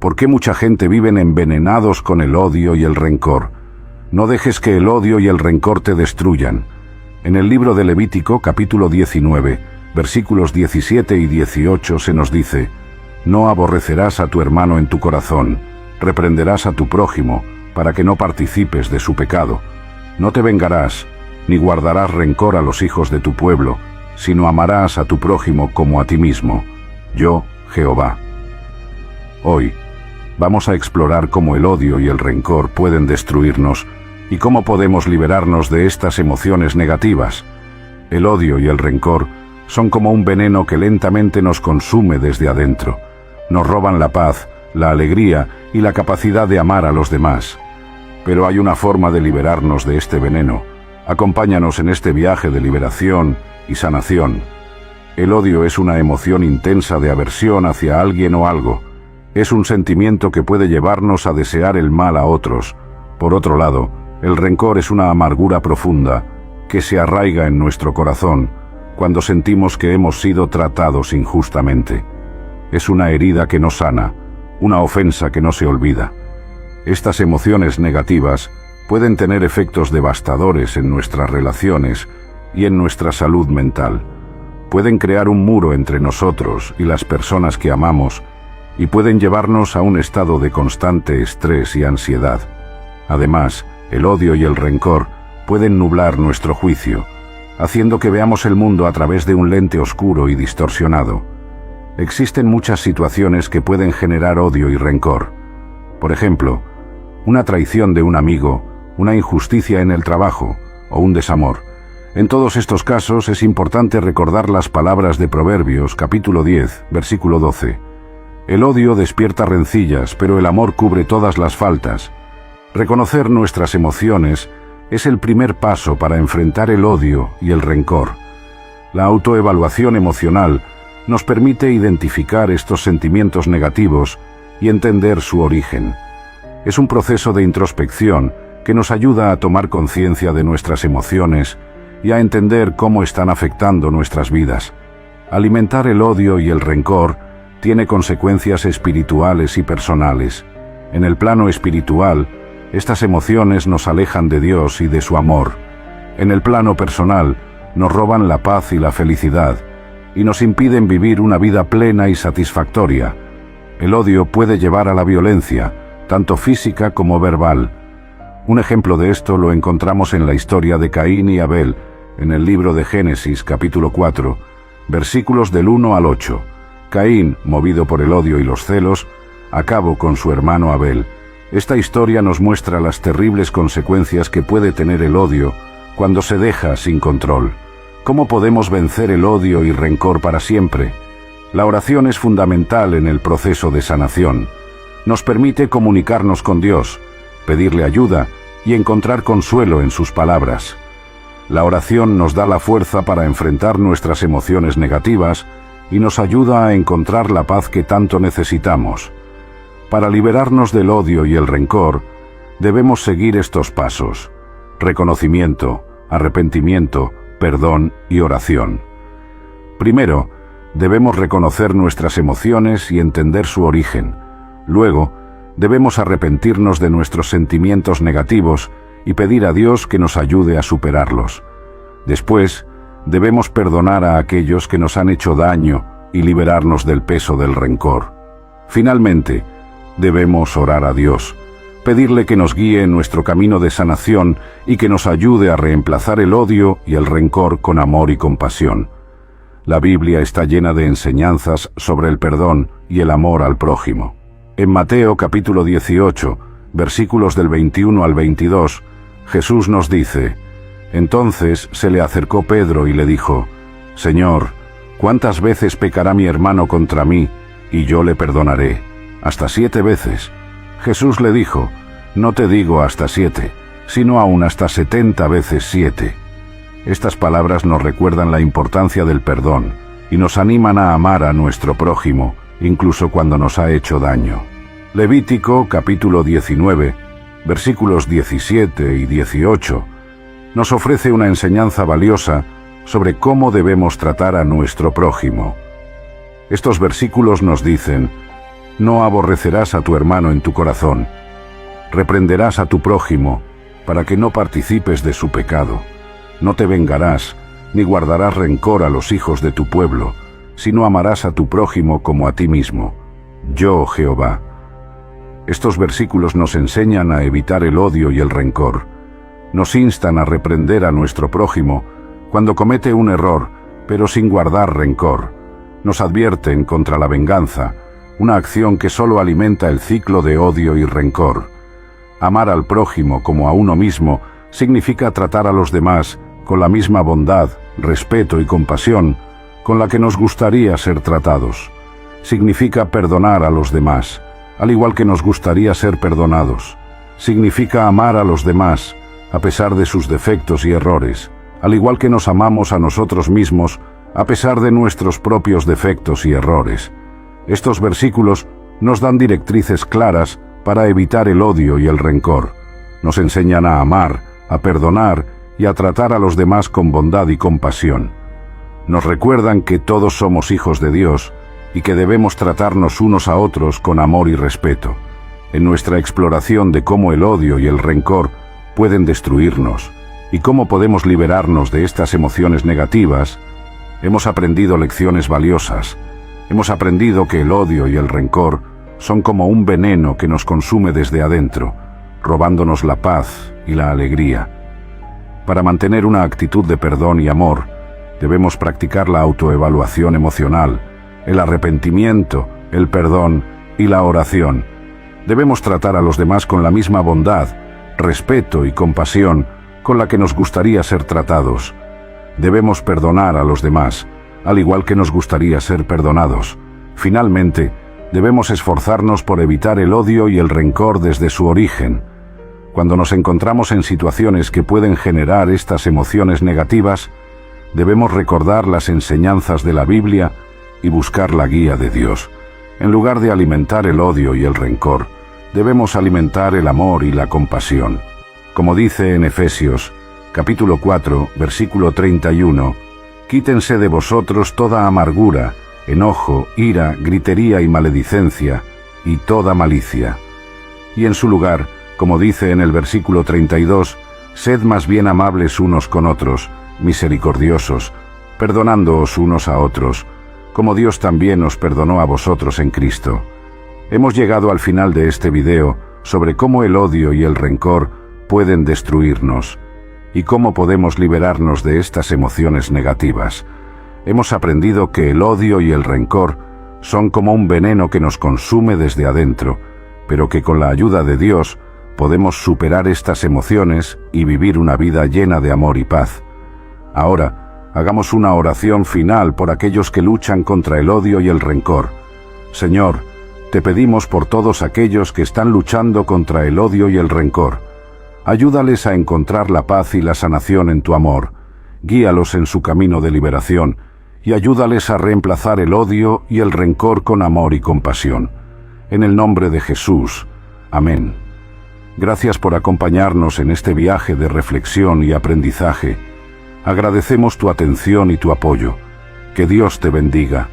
¿Por qué mucha gente viven envenenados con el odio y el rencor? No dejes que el odio y el rencor te destruyan. En el libro de Levítico, capítulo 19, versículos 17 y 18 se nos dice: No aborrecerás a tu hermano en tu corazón, reprenderás a tu prójimo, para que no participes de su pecado. No te vengarás, ni guardarás rencor a los hijos de tu pueblo, sino amarás a tu prójimo como a ti mismo. Yo, Jehová. Hoy, vamos a explorar cómo el odio y el rencor pueden destruirnos y cómo podemos liberarnos de estas emociones negativas. El odio y el rencor son como un veneno que lentamente nos consume desde adentro. Nos roban la paz, la alegría y la capacidad de amar a los demás. Pero hay una forma de liberarnos de este veneno. Acompáñanos en este viaje de liberación y sanación. El odio es una emoción intensa de aversión hacia alguien o algo. Es un sentimiento que puede llevarnos a desear el mal a otros. Por otro lado, el rencor es una amargura profunda que se arraiga en nuestro corazón cuando sentimos que hemos sido tratados injustamente. Es una herida que no sana, una ofensa que no se olvida. Estas emociones negativas pueden tener efectos devastadores en nuestras relaciones y en nuestra salud mental. Pueden crear un muro entre nosotros y las personas que amamos y pueden llevarnos a un estado de constante estrés y ansiedad. Además, el odio y el rencor pueden nublar nuestro juicio, haciendo que veamos el mundo a través de un lente oscuro y distorsionado. Existen muchas situaciones que pueden generar odio y rencor. Por ejemplo, una traición de un amigo, una injusticia en el trabajo o un desamor. En todos estos casos es importante recordar las palabras de Proverbios, capítulo 10, versículo 12. El odio despierta rencillas, pero el amor cubre todas las faltas. Reconocer nuestras emociones es el primer paso para enfrentar el odio y el rencor. La autoevaluación emocional nos permite identificar estos sentimientos negativos y entender su origen. Es un proceso de introspección que nos ayuda a tomar conciencia de nuestras emociones y a entender cómo están afectando nuestras vidas. Alimentar el odio y el rencor tiene consecuencias espirituales y personales. En el plano espiritual, estas emociones nos alejan de Dios y de su amor. En el plano personal, nos roban la paz y la felicidad, y nos impiden vivir una vida plena y satisfactoria. El odio puede llevar a la violencia, tanto física como verbal. Un ejemplo de esto lo encontramos en la historia de Caín y Abel, en el libro de Génesis, capítulo 4, versículos del 1 al 8. Caín, movido por el odio y los celos, acabó con su hermano Abel. Esta historia nos muestra las terribles consecuencias que puede tener el odio cuando se deja sin control. ¿Cómo podemos vencer el odio y rencor para siempre? La oración es fundamental en el proceso de sanación. Nos permite comunicarnos con Dios, pedirle ayuda y encontrar consuelo en sus palabras. La oración nos da la fuerza para enfrentar nuestras emociones negativas y nos ayuda a encontrar la paz que tanto necesitamos. Para liberarnos del odio y el rencor, debemos seguir estos pasos: reconocimiento, arrepentimiento, perdón y oración. Primero, debemos reconocer nuestras emociones y entender su origen. Luego, debemos arrepentirnos de nuestros sentimientos negativos y pedir a Dios que nos ayude a superarlos. Después, debemos perdonar a aquellos que nos han hecho daño y liberarnos del peso del rencor. Finalmente, debemos orar a Dios, pedirle que nos guíe en nuestro camino de sanación y que nos ayude a reemplazar el odio y el rencor con amor y compasión. La Biblia está llena de enseñanzas sobre el perdón y el amor al prójimo. En Mateo capítulo 18, versículos del 21 al 22, Jesús nos dice: Entonces se le acercó Pedro y le dijo: Señor, ¿cuántas veces pecará mi hermano contra mí y yo le perdonaré? ¿Hasta 7 veces? Jesús le dijo: No te digo hasta 7, sino aún hasta 70 veces 7. Estas palabras nos recuerdan la importancia del perdón y nos animan a amar a nuestro prójimo, incluso cuando nos ha hecho daño. Levítico capítulo 19, versículos 17 y 18, nos ofrece una enseñanza valiosa sobre cómo debemos tratar a nuestro prójimo. Estos versículos nos dicen: No aborrecerás a tu hermano en tu corazón. Reprenderás a tu prójimo, para que no participes de su pecado. No te vengarás, ni guardarás rencor a los hijos de tu pueblo, sino amarás a tu prójimo como a ti mismo. Yo, Jehová. Estos versículos nos enseñan a evitar el odio y el rencor. Nos instan a reprender a nuestro prójimo cuando comete un error, pero sin guardar rencor. Nos advierten contra la venganza, una acción que solo alimenta el ciclo de odio y rencor. Amar al prójimo como a uno mismo significa tratar a los demás con la misma bondad, respeto y compasión con la que nos gustaría ser tratados. Significa perdonar a los demás, al igual que nos gustaría ser perdonados. Significa amar a los demás, a pesar de sus defectos y errores, al igual que nos amamos a nosotros mismos, a pesar de nuestros propios defectos y errores. Estos versículos nos dan directrices claras para evitar el odio y el rencor. Nos enseñan a amar, a perdonar y a tratar a los demás con bondad y compasión. Nos recuerdan que todos somos hijos de Dios y que debemos tratarnos unos a otros con amor y respeto. En nuestra exploración de cómo el odio y el rencor pueden destruirnos y cómo podemos liberarnos de estas emociones negativas, hemos aprendido lecciones valiosas. Hemos aprendido que el odio y el rencor son como un veneno que nos consume desde adentro, robándonos la paz y la alegría. Para mantener una actitud de perdón y amor, debemos practicar la autoevaluación emocional, el arrepentimiento, el perdón y la oración. Debemos tratar a los demás con la misma bondad, respeto y compasión con la que nos gustaría ser tratados. Debemos perdonar a los demás, al igual que nos gustaría ser perdonados. Finalmente, debemos esforzarnos por evitar el odio y el rencor desde su origen. Cuando nos encontramos en situaciones que pueden generar estas emociones negativas, debemos recordar las enseñanzas de la Biblia y buscar la guía de Dios. En lugar de alimentar el odio y el rencor, debemos alimentar el amor y la compasión. Como dice en Efesios, capítulo 4, versículo 31, «Quítense de vosotros toda amargura, enojo, ira, gritería y maledicencia, y toda malicia». Y en su lugar, como dice en el versículo 32, «Sed más bien amables unos con otros, misericordiosos, perdonándoos unos a otros, como Dios también os perdonó a vosotros en Cristo». Hemos llegado al final de este video sobre cómo el odio y el rencor pueden destruirnos y cómo podemos liberarnos de estas emociones negativas. Hemos aprendido que el odio y el rencor son como un veneno que nos consume desde adentro, pero que con la ayuda de Dios podemos superar estas emociones y vivir una vida llena de amor y paz. Ahora, hagamos una oración final por aquellos que luchan contra el odio y el rencor. Señor, te pedimos por todos aquellos que están luchando contra el odio y el rencor. Ayúdales a encontrar la paz y la sanación en tu amor. Guíalos en su camino de liberación y ayúdales a reemplazar el odio y el rencor con amor y compasión. En el nombre de Jesús. Amén. Gracias por acompañarnos en este viaje de reflexión y aprendizaje. Agradecemos tu atención y tu apoyo. Que Dios te bendiga.